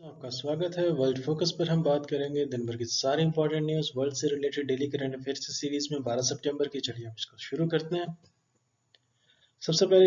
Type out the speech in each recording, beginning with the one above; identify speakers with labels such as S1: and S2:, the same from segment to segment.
S1: तो आपका स्वागत है। वर्ल्ड फोकस पर हम बात करेंगे दिन भर की सारी इंपॉर्टेंट न्यूज़ वर्ल्ड से related daily current affairs series में 12 सितंबर की। चलिए हम इसको शुरू करते हैं। सबसे पहले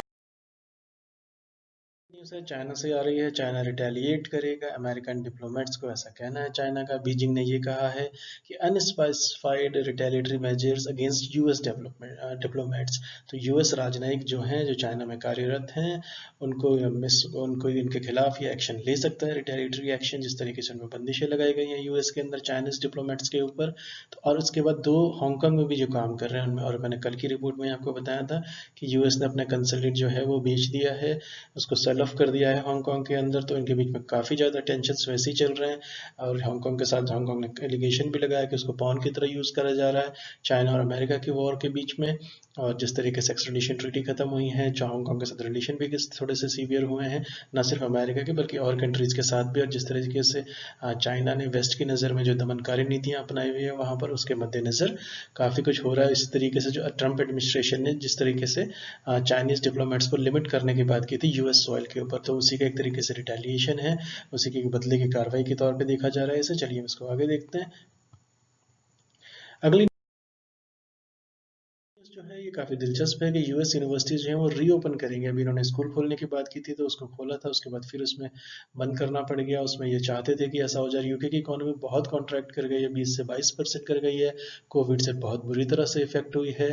S1: न्यूज़ है, चाइना से आ रही है। चाइना रिटेलिएट करेगा। अमेरिकन डिप्लोमेट्स को ऐसा कहना है चाइना का। बीजिंग ने ये कहा है कि unspecified retaliatory measures against US diplomats. तो यूएस राजनयिक जो हैं, जो चाइना में कार्यरत हैं, उनको इनके खिलाफ ये एक्शन ले सकता है, रिटेलिएटरी एक्शन। जिस तरीके से उनमें बंदिशें लगाई गई हैं यूएस के अंदर चाइनीज डिप्लोमेट्स के ऊपर। तो और उसके बाद दो हांगकांग में भी जो काम कर रहे हैं उनमें, और मैंने कल की रिपोर्ट में आपको बताया था कि यूएस ने अपना कंसुलेट जो है वो बेच दिया है, उसको सेल ऑफ कर दिया है हांगकांग के अंदर। तो इनके बीच में काफ़ी ज़्यादा टेंशन वैसे ही चल रहे हैं। और हांगकांग के साथ हांगकांग ने एलिगेशन भी लगाया कि उसको पॉन की तरह यूज़ करा जा रहा है चाइना और अमेरिका की वॉर के बीच में। और जिस तरीके से एक्सट्रेडिशन ट्रीटी खत्म हुई है, हांगकांग के साथ रिलेशन भी थोड़े से सीवियर हुए हैं, न सिर्फ अमेरिका के बल्कि और कंट्रीज़ के साथ भी। और जिस तरीके से चाइना ने वेस्ट की नज़र में जो दमनकारी नीतियाँ अपनाई हुई है वहाँ पर, उसके मद्देनज़र काफ़ी कुछ हो रहा है। इस तरीके से जो ट्रंप एडमिनिस्ट्रेशन ने जिस तरीके से चाइनीज़ डिप्लोमेट्स को लिमिट करने की बात की थी यूएस सॉइल के ऊपर, तो उसी का एक तरीके से रिटेलिएशन है, उसी के बदले की कार्रवाई के तौर पे देखा जा रहा है इसे। चलिए हम इसको आगे देखते हैं। अगली जो है ये काफ़ी दिलचस्प है कि यूएस यूनिवर्सिटीज़ जो हैं वो रीओपन करेंगे। अभी इन्होंने स्कूल खोलने की बात की थी तो उसको खोला था, उसके बाद फिर उसमें बंद करना पड़ गया। उसमें ये चाहते थे कि ऐसा हो जाए। यूके की इकोनॉमी बहुत कॉन्ट्रैक्ट कर गई है, 20 से 22% कर गई है। कोविड से बहुत बुरी तरह से इफेक्ट हुई है।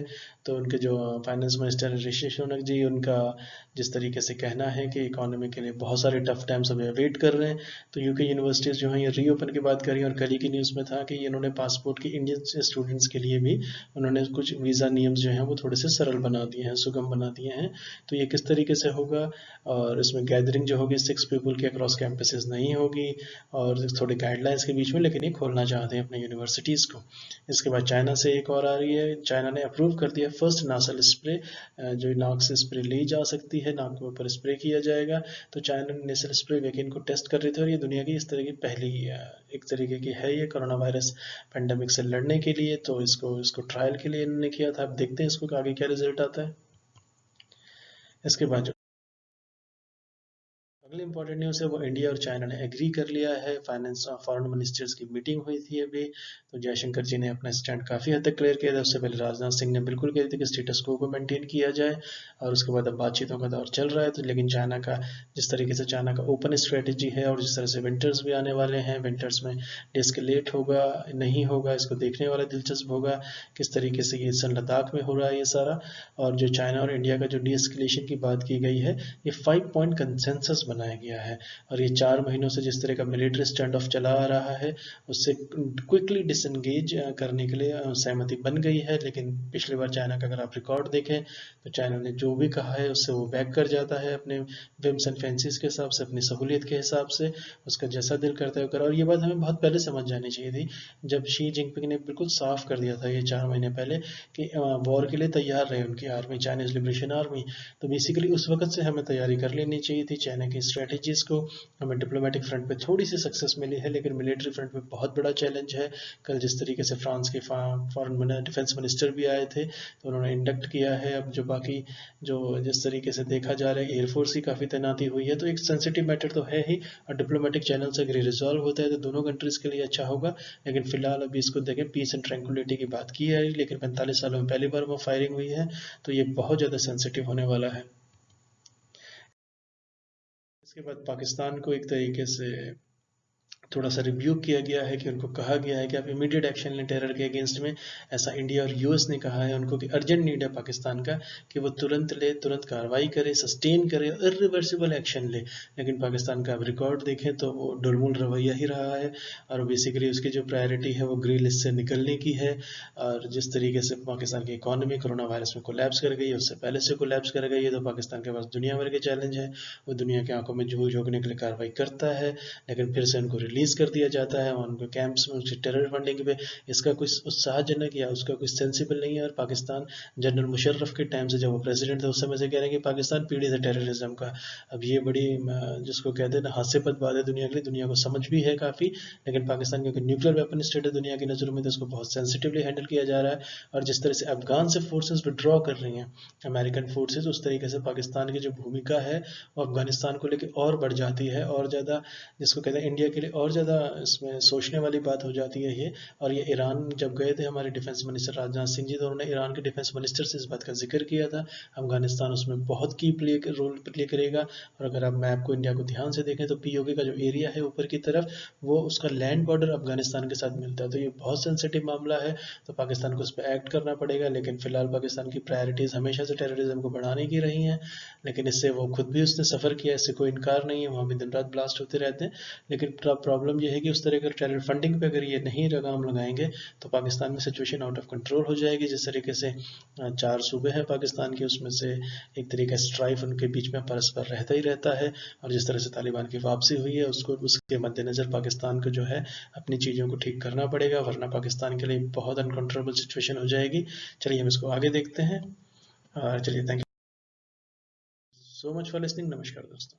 S1: तो उनके जो फाइनेंस मिनिस्टर ऋषि सुनक जी, उनका जिस तरीके से कहना है कि इकोनॉमी के लिए बहुत सारे टफ टाइम्स अभी वेट कर रहे हैं। तो यूके यूनिवर्सिटीज़ जो हैं ये रीओपन की बात करी। और कल ही की न्यूज़ में था कि इन्होंने पासपोर्ट की इंडियन स्टूडेंट्स के लिए भी उन्होंने कुछ वीज़ा नियम जो हैं वो थोड़े से सरल बना दिए हैं, सुगम बना दिए हैं। तो ये किस तरीके से होगा, और इसमें गैदरिंग जो होगी 6 पीपल के अक्रॉस कैंपसेस नहीं होगी, और थोड़े गाइडलाइंस के बीच में, लेकिन ये खोलना चाहते हैं अपने यूनिवर्सिटीज़ को। इसके बाद चाइना से एक और आ रही है। चाइना ने अप्रूव कर दिया फर्स्ट नासल स्प्रे, जो नाक से स्प्रे ली जा सकती है, नाक के ऊपर स्प्रे किया जाएगा। तो चाइना ने नेसल स्प्रे वैक्सीन को टेस्ट कर रही थी, और ये दुनिया की इस तरह की पहली एक तरीके की है ये कोरोना वायरस पेंडेमिक से लड़ने के लिए। तो इसको इसको ट्रायल के लिए इन्होंने किया था। अब देखते हैं इसको आगे क्या रिजल्ट आता है। इसके बाद अगली इंपॉर्टेंट न्यूज़ है वो इंडिया और चाइना ने एग्री कर लिया है। फाइनेंस फॉरेन मिनिस्टर्स की मीटिंग हुई थी अभी। तो जयशंकर जी ने अपना स्टैंड काफ़ी हद तक क्लियर किया था। उससे पहले राजनाथ सिंह ने बिल्कुल कही थी कि स्टेटस को मेंटेन किया जाए। और उसके बाद अब बातचीतों का दौर चल रहा है। तो लेकिन चाइना का जिस तरीके से चाइना का ओपन स्ट्रेटेजी है, और जिस तरह से विंटर्स भी आने वाले हैं, विंटर्स में डिस्कलेट होगा नहीं होगा, इसको देखने वाला दिलचस्प होगा किस तरीके से ये सन लद्दाख में हो रहा है ये सारा। और जो चाइना और इंडिया का जो डीएस्केलेशन की बात की गई है, ये 5 पॉइंट कंसेंसस बनाया गया है। और ये 4 महीनों से जिस तरह का मिलिट्री स्टैंड ऑफ चला आ रहा है, उससे क्विकली डिसंगेज करने के लिए सहमति बन गई है। लेकिन पिछली बार चाइना का अगर आप रिकॉर्ड देखें तो चाइना ने जो भी कहा है उससे वो बैक कर जाता है, अपने विम्स एंड फैंसीज के हिसाब से, अपनी सहूलियत के हिसाब से, उसका जैसा दिल करता है वो करा। और ये बात हमें बहुत पहले समझ जानी चाहिए थी, जब शी जिनपिंग ने बिल्कुल साफ कर दिया था ये 4 महीने पहले कि वॉर के लिए तैयार रहे उनकी आर्मी, चाइनीज लिबरेशन आर्मी। तो बेसिकली उस वक्त से हमें तैयारी कर लेनी चाहिए थी चाइना की स्ट्रेटजीज़ को। हमें डिप्लोमेटिक फ्रंट पे थोड़ी सी सक्सेस मिली है, लेकिन मिलिट्री फ्रंट पे बहुत बड़ा चैलेंज है। कल जिस तरीके से फ्रांस के फॉरेन डिफेंस मिनिस्टर भी आए थे, तो उन्होंने इंडक्ट किया है। अब जो बाकी जो जिस तरीके से देखा जा रहा है एयरफोर्स की काफ़ी तैनाती हुई है, तो एक सेंसिटिव मैटर तो है ही। और डिप्लोमेटिक चैनल से अगर रिजॉल्व होता है तो दोनों कंट्रीज़ के लिए अच्छा होगा। लेकिन फिलहाल अभी इसको देखें, पीस एंड ट्रैंक्विलिटी की बात की है, लेकिन 45 सालों में पहली बार वो फायरिंग हुई है। तो ये बहुत ज़्यादा सेंसिटिव होने वाला है। इसके बाद पाकिस्तान को एक तरीके से थोड़ा सा रिव्यूक किया गया है कि उनको कहा गया है कि आप इमीडिएट एक्शन लें टेरर के अगेंस्ट में। ऐसा इंडिया और यूएस ने कहा है उनको कि अर्जेंट नीड है पाकिस्तान का कि वो तुरंत ले, तुरंत कार्रवाई करे, सस्टेन करे, इरिवर्सिबल एक्शन ले। लेकिन पाकिस्तान का आप रिकॉर्ड देखें तो वो डुलमुल रवैया ही रहा है। और बेसिकली उसकी जो प्रायोरिटी है वो ग्रे लिस्ट से निकलने की है। और जिस तरीके से पाकिस्तान की इकॉनमी कोरोना वायरस में कोलैप्स कर गई है, उससे पहले से कोलैप्स कर गई है, तो पाकिस्तान के पास दुनिया भर के चैलेंज है। वो दुनिया की आंखों में झूल झोंकने के लिए कार्रवाई करता है, लेकिन फिर से उनको रिलीज़ कर दिया जाता है उनके कैंप्स में, उसकी टेरर फंडिंग पे। इसका कोई उत्साहजनक या उसका कोई सेंसिबल नहीं है। और पाकिस्तान जनरल मुशर्रफ के टाइम से, जब वो प्रेसिडेंट थे, उस समय से कह रहे हैं कि पाकिस्तान पीड़ित है टेररिज्म का। अब ये बड़ी जिसको कहते हैं ना हास्यास्पद बात है दुनिया के लिए, दुनिया को समझ भी है काफ़ी, लेकिन पाकिस्तान क्योंकि न्यूक्लियर वेपन स्टेट है दुनिया की नज़रों में, तो उसको बहुत सेंसिटिवली हैंडल किया जा रहा है। और जिस तरह से अफगान से फोर्सेस विड्रॉ कर रही हैं अमेरिकन फोर्सेस, उस तरीके से पाकिस्तान की जो भूमिका है वो अफगानिस्तान को लेकर और बढ़ जाती है, और ज़्यादा जिसको कहते हैं इंडिया के लिए और ज़्यादा इसमें सोचने वाली बात हो जाती है ये। और ये ईरान जब गए थे हमारे डिफेंस मिनिस्टर राजनाथ सिंह जी, तो उन्होंने ईरान के डिफेंस मिनिस्टर से इस बात का जिक्र किया था। अफगानिस्तान उसमें बहुत की रोल प्ले करेगा। और अगर आप मैप को इंडिया को ध्यान से देखें तो पीओके का जो एरिया है ऊपर की तरफ, वो उसका लैंड बॉर्डर अफगानिस्तान के साथ मिलता है। तो ये बहुत सेंसिटिव मामला है, तो पाकिस्तान को उस पर एक्ट करना पड़ेगा। लेकिन फिलहाल पाकिस्तान की प्रायोरिटीज़ हमेशा से टेररिज्म को बढ़ाने की रही हैं, लेकिन इससे वो खुद भी उसने सफ़र किया, इससे कोई इनकार नहीं है, वहाँ भी दिन रात ब्लास्ट होते रहते हैं। लेकिन प्रॉब्लम ये है कि उस तरह का टेरर फंडिंग पे अगर ये नहीं लगाम लगाएंगे तो पाकिस्तान में सिचुएशन आउट ऑफ कंट्रोल हो जाएगी। जिस तरीके से 4 सूबे हैं पाकिस्तान के, उसमें से एक तरीके से स्ट्राइफ उनके बीच में परस्पर रहता ही रहता है। और जिस तरह से तालिबान की वापसी हुई है, उसको उसके मद्देनज़र पाकिस्तान को जो है अपनी चीज़ों को ठीक करना पड़ेगा, वरना पाकिस्तान के लिए बहुत अनकंट्रोलेबल सिचुएशन हो जाएगी। चलिए हम इसको आगे देखते हैं। और चलिए, thank you so much for listening. नमस्कार दोस्तों।